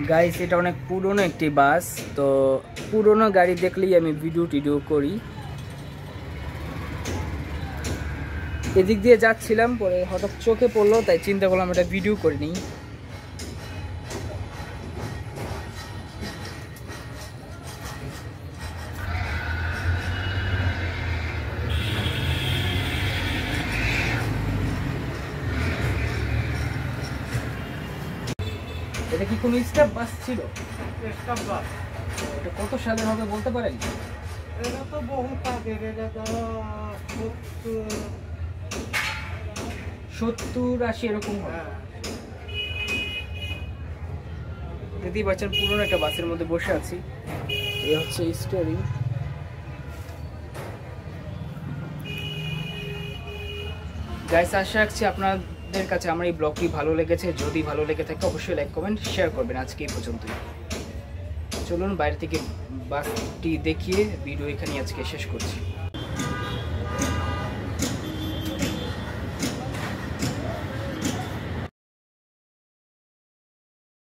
Guys এটা অনেক পুরনো একটি বাস, তো পুরনো গাড়ি দেখলেই আমি ভিডিও টিডিও করি। এদিক দিয়ে যাচ্ছিলাম, পরে হঠাৎ চোখে পড়লো, তাই চিন্তা করলাম এটা ভিডিও করে নিই। এটা কি কোনো স্টাফ বাস ছিল? স্টাফ বাস। এটা কত সালের হবে বলতে পারেন? এটা তো বহুত আগের, এটা তো 70-80 এরকম হবে। দেখতেই পাচ্ছেন পুরনো একটা বাসের মধ্যে বসে আছি। এই হচ্ছে স্টোরি। গাইস আশা রাখছি আপনাদের কাছে আমার এই ব্লগটি ভালো লেগেছে। যদি ভালো লেগে থাকে অবশ্যই লাইক কমেন্ট শেয়ার করবেন। আজকে এই পর্যন্তই। চলুন বাইরে থেকে বাসটি দেখিয়ে ভিডিও এখানে আজকে শেষ করছি।